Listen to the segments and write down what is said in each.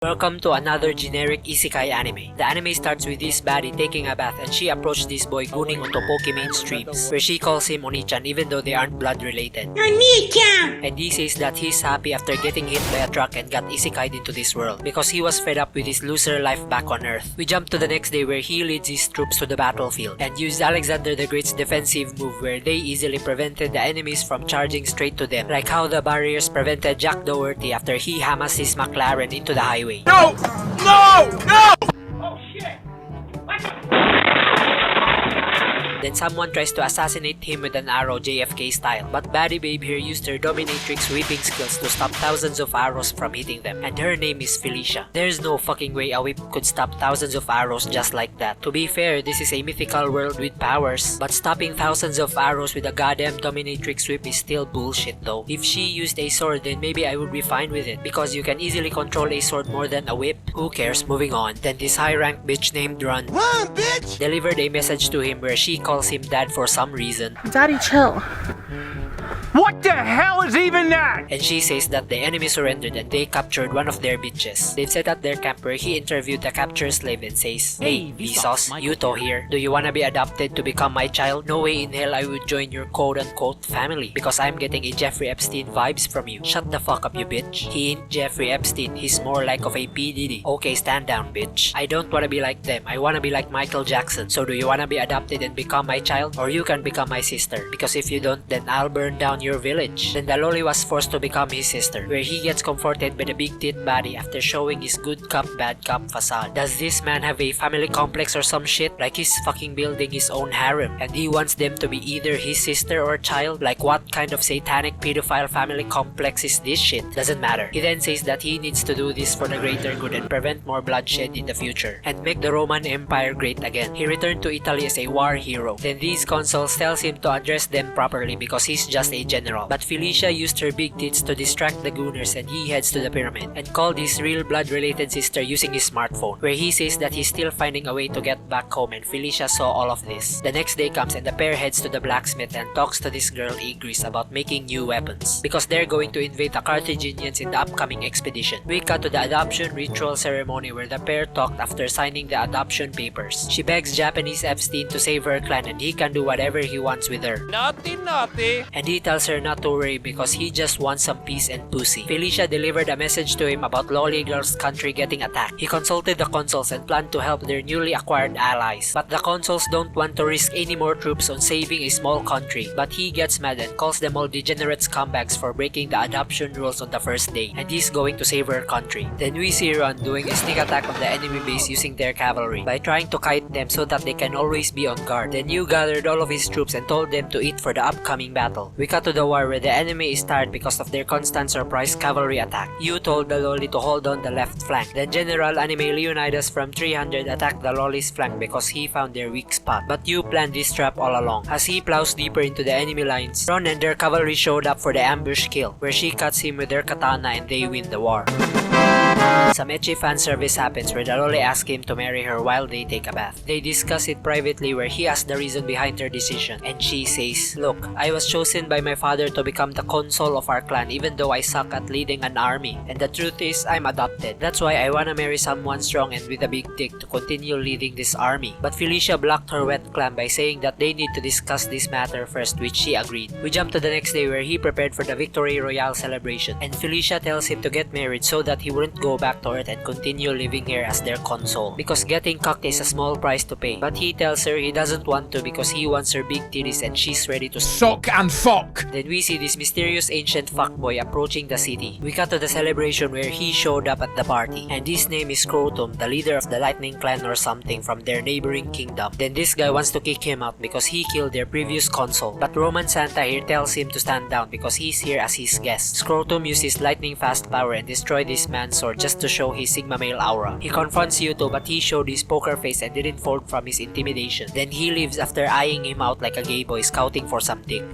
Welcome to another generic isekai anime. The anime starts with this baddie taking a bath and she approached this boy gooning onto Pokemon streams, where she calls him Oni-chan even though they aren't blood related. Oni-chan! And he says that he's happy after getting hit by a truck and got isekai'd into this world because he was fed up with his loser life back on Earth. We jump to the next day where he leads his troops to the battlefield and used Alexander the Great's defensive move where they easily prevented the enemies from charging straight to them, like how the barriers prevented Jack Doherty after he hammers his McLaren into the highway. No! No! No! Oh shit! Then someone tries to assassinate him with an arrow JFK style, but Baddie Babe here used her dominatrix whipping skills to stop thousands of arrows from hitting them, and her name is Felicia. There's no fucking way a whip could stop thousands of arrows just like that. To be fair, this is a mythical world with powers, but stopping thousands of arrows with a goddamn dominatrix whip is still bullshit though. If she used a sword, then maybe I would be fine with it, because you can easily control a sword more than a whip. Who cares? Moving on. Then this high-ranked bitch named Run Bitch! delivered a message to him where she calls him dad for some reason. Daddy, chill. What the hell is even that? And she says that the enemy surrendered and they captured one of their bitches. They've set up their camp where he interviewed the captured slave and says, "Hey, Veloz, Yuto here. Do you wanna be adopted to become my child? No way in hell I would join your quote-unquote family because I'm getting a Jeffrey Epstein vibes from you. Shut the fuck up, you bitch. He ain't Jeffrey Epstein. He's more like of a P. Diddy. Okay, stand down, bitch. I don't wanna be like them. I wanna be like Michael Jackson. So do you wanna be adopted and become my child? Or you can become my sister. Because if you don't, then I'll burn down your village." Then the loli was forced to become his sister, where he gets comforted by the big tit baddie after showing his good cop bad cop facade. Does this man have a family complex or some shit? Like he's fucking building his own harem and he wants them to be either his sister or child? Like what kind of satanic pedophile family complex is this shit? Doesn't matter. He then says that he needs to do this for the greater good and prevent more bloodshed in the future and make the Roman Empire great again. He returned to Italy as a war hero. Then these consuls tells him to address them properly because he's just a general. But Felicia used her big tits to distract the gooners and he heads to the pyramid and called his real blood-related sister using his smartphone, where he says that he's still finding a way to get back home, and Felicia saw all of this. The next day comes and the pair heads to the blacksmith and talks to this girl Igris about making new weapons because they're going to invade the Carthaginians in the upcoming expedition. We cut to the adoption ritual ceremony where the pair talked after signing the adoption papers. She begs Japanese Epstein to save her clan and he can do whatever he wants with her. Naughty, naughty. And he tells her not to worry because he just wants some peace and pussy. Felicia delivered a message to him about Loli Girl's country getting attacked. He consulted the consuls and planned to help their newly acquired allies. But the consuls don't want to risk any more troops on saving a small country. But he gets mad and calls them all degenerate scumbags for breaking the adoption rules on the first day. And he's going to save her country. Then we see Ron doing a sneak attack on the enemy base using their cavalry by trying to kite them so that they can always be on guard. Then Yu gathered all of his troops and told them to eat for the upcoming battle. We cut to the war where the enemy is tired because of their constant surprise cavalry attack. Yu told the loli to hold on the left flank. Then General Anime Leonidas from 300 attacked the loli's flank because he found their weak spot. But Yu planned this trap all along. As he plows deeper into the enemy lines, Ron and their cavalry showed up for the ambush kill, where she cuts him with their katana and they win the war. Some ecchi fan service happens where the loli asks him to marry her while they take a bath. They discuss it privately where he asks the reason behind her decision and she says, "Look, I was chosen by my father to become the consul of our clan even though I suck at leading an army. And the truth is, I'm adopted. That's why I wanna marry someone strong and with a big dick to continue leading this army." But Felicia blocked her wet clam by saying that they need to discuss this matter first, which she agreed. We jump to the next day where he prepared for the Victory Royale celebration and Felicia tells him to get married so that he wouldn't go back to Earth and continue living here as their consul because getting cocked is a small price to pay. But he tells her he doesn't want to because he wants her big titties and she's ready to Suck and fuck. Then we see this mysterious ancient fuckboy approaching the city. We cut to the celebration where he showed up at the party and his name is Scrotum, the leader of the Lightning Clan or something from their neighboring kingdom. Then this guy wants to kick him out because he killed their previous consul. But Roman Santa here tells him to stand down because he's here as his guest. Scrotum uses lightning fast power and destroyed this man's sword just to show his Sigma male aura. He confronts Yuto but he showed his poker face and didn't fold from his intimidation. Then he leaves after eyeing him out like a gay boy scouting for some dick.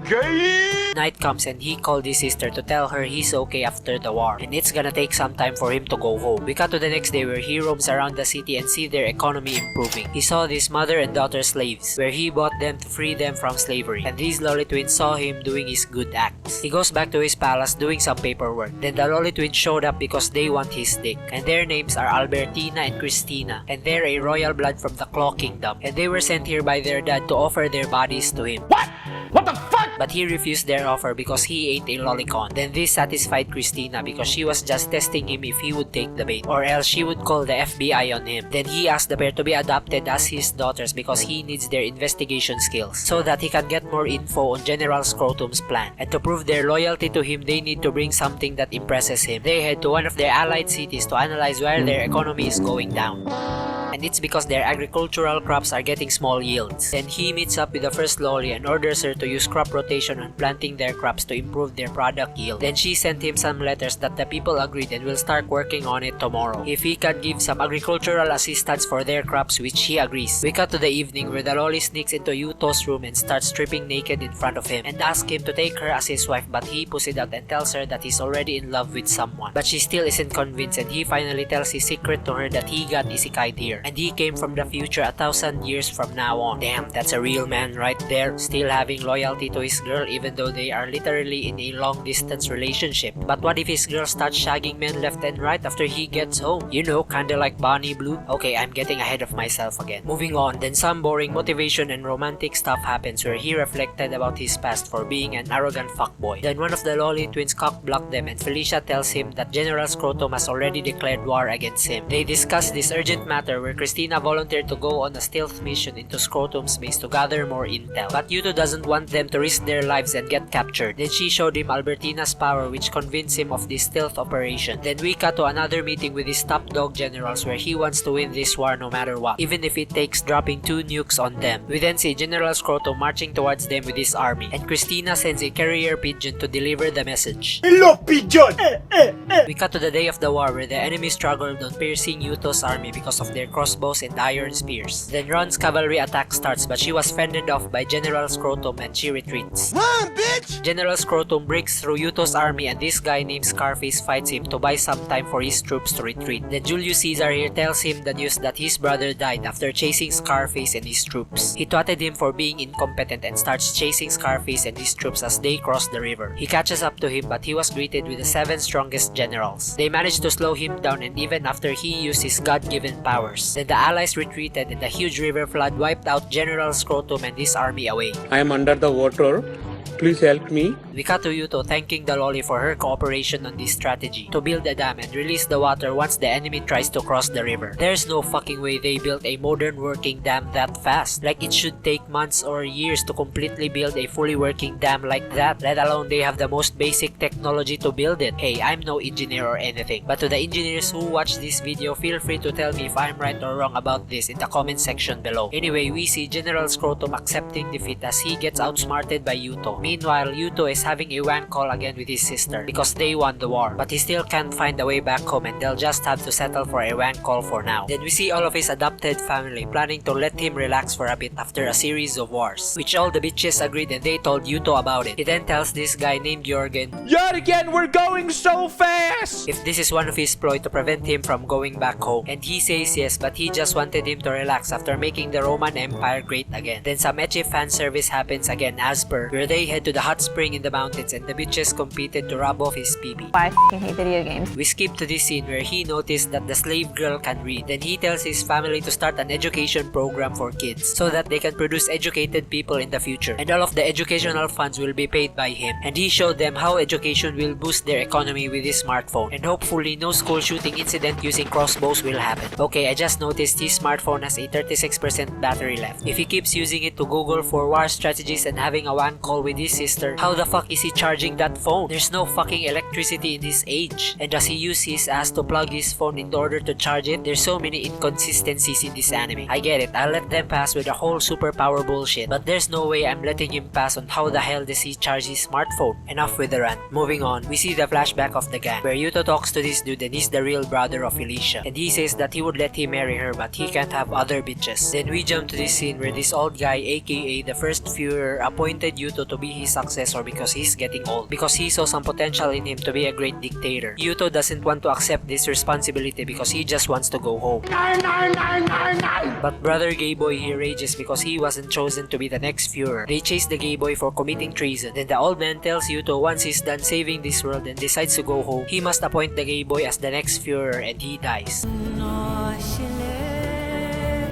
Gay! Night comes and he called his sister to tell her he's okay after the war, and it's gonna take some time for him to go home. We cut to the next day where he roams around the city and see their economy improving. He saw these mother and daughter slaves, where he bought them to free them from slavery, and these lolly twins saw him doing his good acts. He goes back to his palace doing some paperwork. Then the lolly twins showed up because they want his dick, and their names are Albertina and Christina, and they're a royal blood from the Claw Kingdom, and they were sent here by their dad to offer their bodies to him. What? What the fuck? But he refused their offer because he ate a lolicon. Then this satisfied Christina because she was just testing him if he would take the bait, or else she would call the FBI on him. Then he asked the pair to be adopted as his daughters because he needs their investigation skills so that he can get more info on General Scrotum's plan. And to prove their loyalty to him, they need to bring something that impresses him. They head to one of their allied cities to analyze where their economy is going down. And it's because their agricultural crops are getting small yields. Then he meets up with the first lolly and orders her to use crop rotation on planting their crops to improve their product yield. Then she sent him some letters that the people agreed and will start working on it tomorrow if he can give some agricultural assistance for their crops, which he agrees. We cut to the evening where the lolly sneaks into Yuto's room and starts stripping naked in front of him and asks him to take her as his wife, but he pushes it out and tells her that he's already in love with someone. But she still isn't convinced, and he finally tells his secret to her that he got isekai here and he came from the future 1,000 years from now on. Damn, that's a real man right there, still having loyalty to his girl even though they are literally in a long distance relationship. But what if his girl starts shagging men left and right after he gets home? You know, kinda like Bonnie Blue. Okay, I'm getting ahead of myself again. Moving on, then some boring motivation and romantic stuff happens where he reflected about his past for being an arrogant fuckboy. Then one of the lolly twins cock-blocked them and Felicia tells him that General Scrotum has already declared war against him. They discuss this urgent matter where Christina volunteered to go on a stealth mission into Scrotum's base to gather more intel. But Yuto doesn't want them to risk their lives and get captured. Then she showed him Albertina's power, which convinced him of this stealth operation. Then we cut to another meeting with his top dog generals where he wants to win this war no matter what, even if it takes dropping 2 nukes on them. We then see General Scrotum marching towards them with his army, and Christina sends a carrier pigeon to deliver the message. Hello, pigeon! We cut to the day of the war where the enemy struggled on piercing Yuto's army because of their crossbows and iron spears. Then Ron's cavalry attack starts, but she was fended off by General Scrotum and she retreats. Run, bitch! General Scrotum breaks through Yuto's army and this guy named Scarface fights him to buy some time for his troops to retreat. Then Julius Caesar here tells him the news that his brother died after chasing Scarface and his troops. He twatted him for being incompetent and starts chasing Scarface and his troops as they cross the river. He catches up to him, but he was greeted with the 7 strongest generals. They managed to slow him down, and even after he used his god-given powers. Then the allies retreated and the huge river flood wiped out General Scrotum and his army away. I am under the water. Please help me. We cut to Yuto thanking the lolly for her cooperation on this strategy to build a dam and release the water once the enemy tries to cross the river. There's no fucking way they built a modern working dam that fast. Like, it should take months or years to completely build a fully working dam like that, let alone they have the most basic technology to build it. Hey, I'm no engineer or anything, but to the engineers who watch this video, feel free to tell me if I'm right or wrong about this in the comment section below. Anyway, we see General Scrotum accepting defeat as he gets outsmarted by Yuto. Meanwhile, Yuto is having a wank call again with his sister because they won the war, but he still can't find a way back home and they'll just have to settle for a wank call for now. Then we see all of his adopted family planning to let him relax for a bit after a series of wars, which all the bitches agreed and they told Yuto about it. He then tells this guy named Jorgen, Yet again, we're going so fast! if this is one of his ploy to prevent him from going back home, and he says yes, but he just wanted him to relax after making the Roman Empire great again. Then some ecchi fan service happens again as per, where they head to the hot spring in the mountains and the bitches competed to rub off his pee-pee. I f***ing hate video games. We skip to this scene where he noticed that the slave girl can read. Then he tells his family to start an education program for kids so that they can produce educated people in the future, and all of the educational funds will be paid by him. And he showed them how education will boost their economy with his smartphone, and hopefully no school shooting incident using crossbows will happen. Okay, I just noticed his smartphone has a 36% battery left. If he keeps using it to Google for war strategies and having a wank call with his sister, how the fuck is he charging that phone? There's no fucking electricity in this age. And does he use his ass to plug his phone in order to charge it? There's so many inconsistencies in this anime. I get it, I'll let them pass with the whole superpower bullshit, but there's no way I'm letting him pass on how the hell does he charge his smartphone. Enough with the rant. Moving on, we see the flashback of the gang where Yuto talks to this dude and he's the real brother of Felicia, and he says that he would let him marry her but he can't have other bitches. Then we jump to this scene where this old guy, aka the first Führer, appointed Yuto to be be his successor because he's getting old, because he saw some potential in him to be a great dictator. Yuto doesn't want to accept this responsibility because he just wants to go home. But brother Gay Boy here rages because he wasn't chosen to be the next Führer. They chase the Gay Boy for committing treason. Then the old man tells Yuto once he's done saving this world and decides to go home, he must appoint the Gay Boy as the next Führer, and he dies.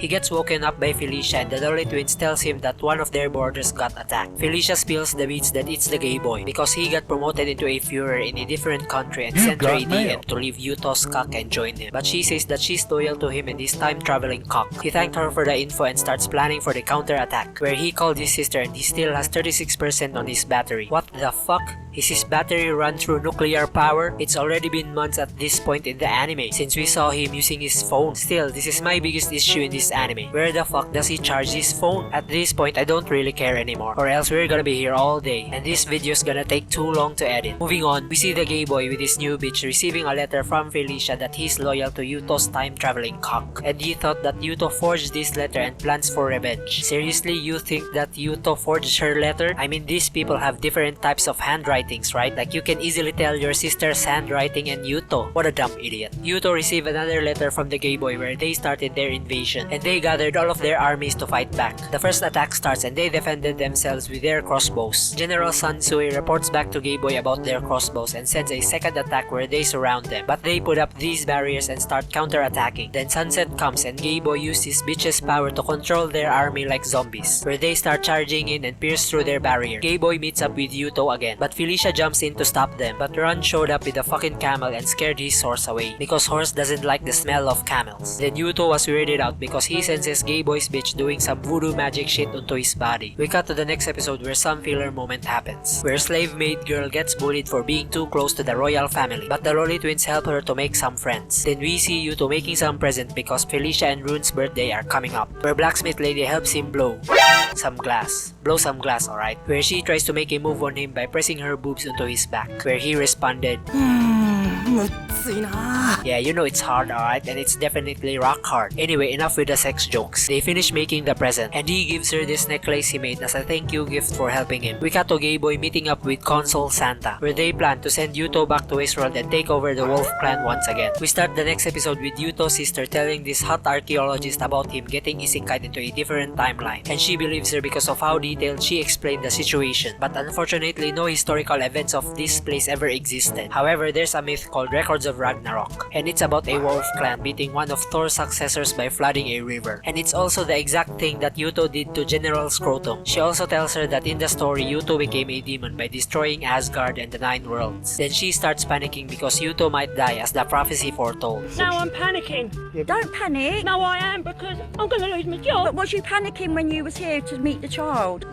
He gets woken up by Felicia, and the Dolly twins tells him that one of their boarders got attacked. Felicia spills the beans that it's the Gay Boy because he got promoted into a Führer in a different country and sent her a DM to leave Yuto's cock and join him. But she says that she's loyal to him and his time-traveling cock. He thanked her for the info and starts planning for the counter-attack, where he called his sister and he still has 36% on his battery. What the fuck? Is his battery run through nuclear power? It's already been months at this point in the anime since we saw him using his phone. Still, this is my biggest issue in this anime. Where the fuck does he charge his phone? At this point, I don't really care anymore, or else we're gonna be here all day and this video's gonna take too long to edit. Moving on, we see the Gay Boy with his new bitch receiving a letter from Felicia that he's loyal to Yuto's time-traveling cock, and he thought that Yuto forged this letter and plans for revenge. Seriously, you think that Yuto forged her letter? I mean, these people have different types of handwritings, right? Like, you can easily tell your sister's handwriting and Yuto. What a dumb idiot. Yuto received another letter from the Gay Boy where they started their invasion, and they gathered all of their armies to fight back. The first attack starts and they defended themselves with their crossbows. General Sansui reports back to Gay Boy about their crossbows and sends a second attack where they surround them, but they put up these barriers and start counter-attacking. Then sunset comes and Gay Boy uses his bitch's power to control their army like zombies, where they start charging in and pierce through their barrier. Gay Boy meets up with Yuto again, but Felicia jumps in to stop them, but Ron showed up with a fucking camel and scared his horse away because horse doesn't like the smell of camels. Then Yuto was weirded out because he senses Gay Boy's bitch doing some voodoo magic shit onto his body. We cut to the next episode where some filler moment happens, where slave maid girl gets bullied for being too close to the royal family, but the Lolly twins help her to make some friends. Then we see Yuto making some present because Felicia and Rune's birthday are coming up, where blacksmith lady helps him blow some glass, alright, where she tries to make a move on him by pressing her boobs onto his back, where he responded, yeah, you know it's hard, alright, and it's definitely rock hard. Anyway, enough with the sex jokes. They finish making the present, and he gives her this necklace he made as a thank you gift for helping him. We cut to Gay Boy meeting up with Consul Santa, where they plan to send Yuto back to his world and take over the Wolf Clan once again. We start the next episode with Yuto's sister telling this hot archaeologist about him getting isekai into a different timeline, and she believes her because of how detailed she explained the situation. But unfortunately, no historical events of this place ever existed. However, there's a myth called Records of Ragnarok, and it's about a wolf clan beating one of Thor's successors by flooding a river. And it's also the exact thing that Yuto did to General Scrotum. She also tells her that in the story, Yuto became a demon by destroying Asgard and the 9 worlds. Then she starts panicking because Yuto might die as the prophecy foretold. Now I'm panicking. Don't panic. No, I am, because I'm going to lose my job. But was you panicking when you was here to meet the child?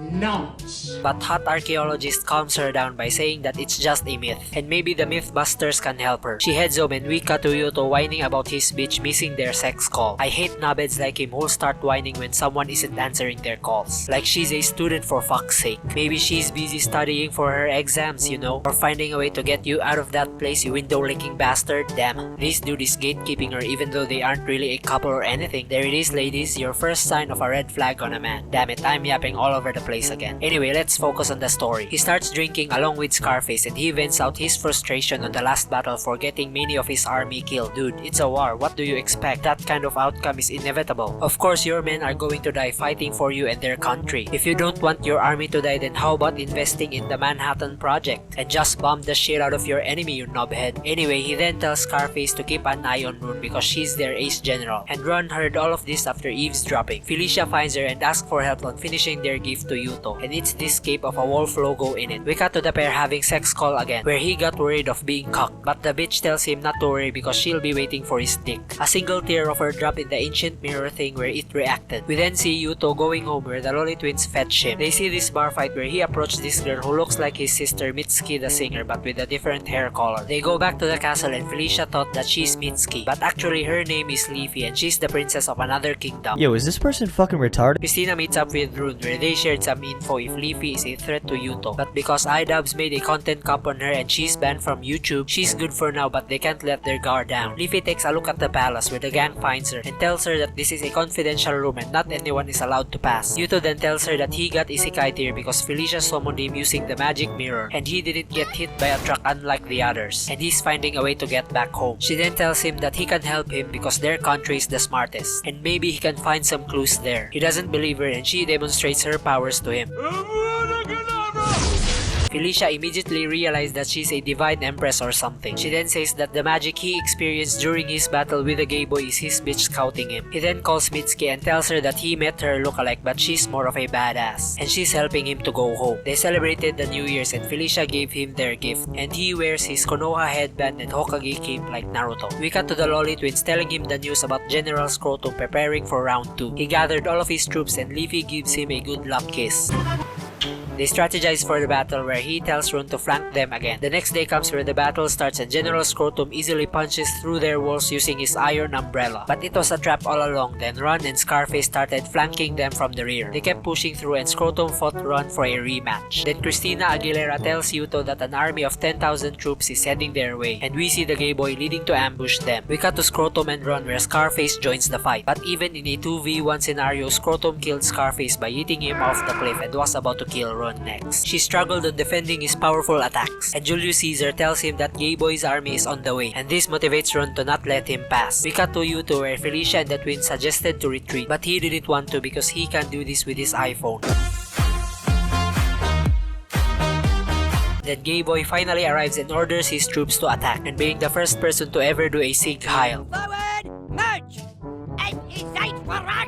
But hot archaeologist calms her down by saying that it's just a myth, and maybe the mythbusters can help her. She heads home and we cut to Yuto whining about his bitch missing their sex call. I hate knobheads like him who'll start whining when someone isn't answering their calls. Like she's a student for fuck's sake. Maybe she's busy studying for her exams, you know, or finding a way to get you out of that place, you window-licking bastard. Damn, this dude is gatekeeping her even though they aren't really a couple or anything. There it is, ladies, your first sign of a red flag on a man. Damn it, I'm yapping all over the place again. Anyway, let's focus on the story. He starts drinking along with Scarface and he vents out his frustration on the last battle for getting many of his army killed. Dude, it's a war. What do you expect? That kind of outcome is inevitable. Of course, your men are going to die fighting for you and their country. If you don't want your army to die, then how about investing in the Manhattan Project and just bomb the shit out of your enemy, you knobhead. Anyway, he then tells Scarface to keep an eye on Rune because she's their ace general. And Ron heard all of this after eavesdropping. Felicia finds her and asks for help on finishing their gift to Yuto, and it's this cape of a wolf logo in it. We cut to the pair having sex call again, where he got worried of being cocked, but the bitch tells him not to worry because she'll be waiting for his dick. A single tear of her dropped in the ancient mirror thing where it reacted. We then see Yuto going home where the Lolly twins fetch him. They see this bar fight where he approached this girl who looks like his sister Mitsuki the singer but with a different hair color. They go back to the castle and Felicia thought that she's Mitsuki, but actually her name is Leafy and she's the princess of another kingdom. Yo, is this person fucking retarded? Christina meets up with Rune where they shared some info if Leafy is a threat to Yuto, but because iDubbbz made a content comp on her and she's banned from YouTube, she's good for for now, but they can't let their guard down. Leafy takes a look at the palace where the gang finds her and tells her that this is a confidential room and not anyone is allowed to pass. Yuto then tells her that he got isekai here because Felicia summoned him using the magic mirror and he didn't get hit by a truck unlike the others, and he's finding a way to get back home. She then tells him that he can help him because their country is the smartest and maybe he can find some clues there. He doesn't believe her and she demonstrates her powers to him. Felicia immediately realized that she's a divine empress or something. She then says that the magic he experienced during his battle with the gay boy is his bitch scouting him. He then calls Mitsuki and tells her that he met her lookalike but she's more of a badass and she's helping him to go home. They celebrated the New Year's and Felicia gave him their gift and he wears his Konoha headband and Hokage cape like Naruto. We cut to the Lolly twins telling him the news about General Scrotum preparing for round 2. He gathered all of his troops and Leafy gives him a good luck kiss. They strategize for the battle where he tells Run to flank them again. The next day comes where the battle starts and General Scrotum easily punches through their walls using his iron umbrella. But it was a trap all along. Then Run and Scarface started flanking them from the rear. They kept pushing through and Scrotum fought Run for a rematch. Then Christina Aguilera tells Yuto that an army of 10,000 troops is heading their way and we see the gay boy leading to ambush them. We cut to Scrotum and Run where Scarface joins the fight. But even in a 2v1 scenario, Scrotum killed Scarface by hitting him off the cliff and was about to kill Run next. She struggled on defending his powerful attacks and Julius Caesar tells him that Gay Boy's army is on the way and this motivates Ron to not let him pass. We cut to Yuto where Felicia and the twins suggested to retreat but he didn't want to because he can do this with his iPhone. Then Gay Boy finally arrives and orders his troops to attack and being the first person to ever do a Sig Heil. Forward, march! And incite for run!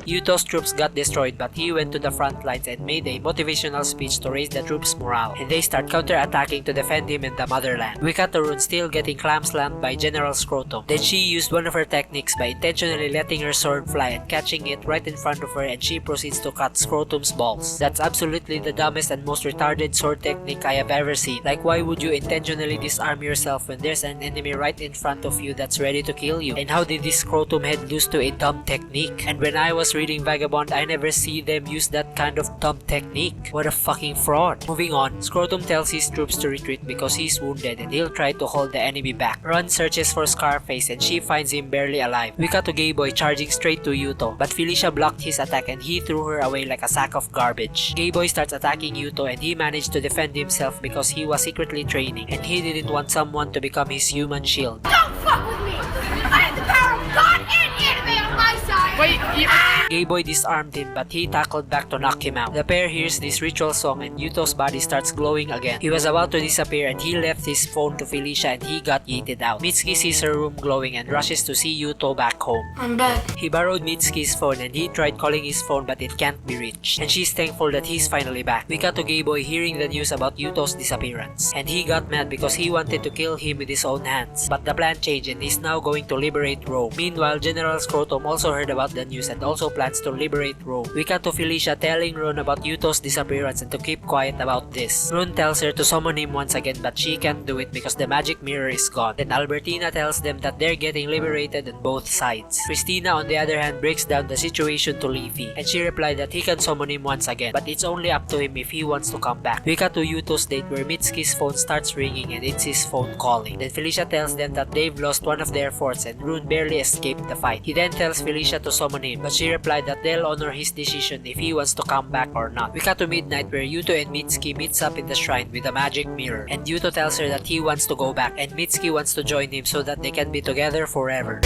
Yuto's troops got destroyed but he went to the front lines and made a motivational speech to raise the troops' morale and they start counter-attacking to defend him in the motherland. We cut to Rune still getting clam-slammed by General Scrotum. Then she used one of her techniques by intentionally letting her sword fly and catching it right in front of her and she proceeds to cut Scrotum's balls. That's absolutely the dumbest and most retarded sword technique I have ever seen. Like why would you intentionally disarm yourself when there's an enemy right in front of you that's ready to kill you? And how did this Scrotum head lose to a dumb technique? And when I was reading Vagabond, I never see them use that kind of dumb technique. What a fucking fraud. Moving on, Scrotum tells his troops to retreat because he's wounded and he'll try to hold the enemy back. Ron searches for Scarface and she finds him barely alive. We cut to Gay Boy charging straight to Yuto, but Felicia blocked his attack and he threw her away like a sack of garbage. Gay Boy starts attacking Yuto and he managed to defend himself because he was secretly training and he didn't want someone to become his human shield. Don't fuck with me! I have the power of God and anime on my side! Wait, Gay Boy disarmed him but he tackled back to knock him out. The pair hears this ritual song and Yuto's body starts glowing again. He was about to disappear and he left his phone to Felicia and he got yeeted out. Mitsuki sees her room glowing and rushes to see Yuto back home. I'm back. He borrowed Mitsuki's phone and he tried calling his phone but it can't be reached. And she's thankful that he's finally back. We cut to Gay Boy hearing the news about Yuto's disappearance. And he got mad because he wanted to kill him with his own hands. But the plan changed and he's now going to liberate Rome. Meanwhile, General Scrotum also heard about the news and also plans to liberate Rome. We cut to Felicia telling Ron about Yuto's disappearance and to keep quiet about this. Ron tells her to summon him once again but she can't do it because the magic mirror is gone. Then Albertina tells them that they're getting liberated on both sides. Christina on the other hand breaks down the situation to Leafy and she replied that he can summon him once again but it's only up to him if he wants to come back. We cut to Yuto's date where Mitsuki's phone starts ringing and it's his phone calling. Then Felicia tells them that they've lost one of their forts and Rune barely escaped the fight. He then tells Felicia to summon him but she replied that they'll honor his decision if he wants to come back or not. We cut to midnight where Yuto and Mitsuki meets up in the shrine with a magic mirror and Yuto tells her that he wants to go back and Mitsuki wants to join him so that they can be together forever.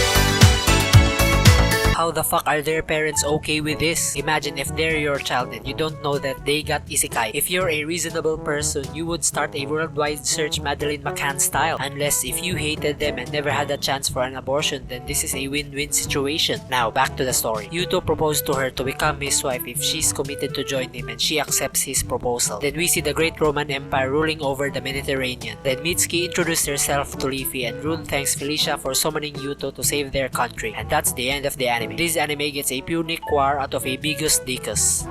How the fuck are their parents okay with this? Imagine if they're your child and you don't know that they got isekai. If you're a reasonable person, you would start a worldwide search Madeline McCann style. Unless if you hated them and never had a chance for an abortion, then this is a win-win situation. Now, back to the story. Yuto proposed to her to become his wife if she's committed to join him and she accepts his proposal. Then we see the great Roman Empire ruling over the Mediterranean. Then Mitsuki introduced herself to Leafy and Rune thanks Felicia for summoning Yuto to save their country. And that's the end of the anime. This anime gets a punic quar out of a bigus dicus.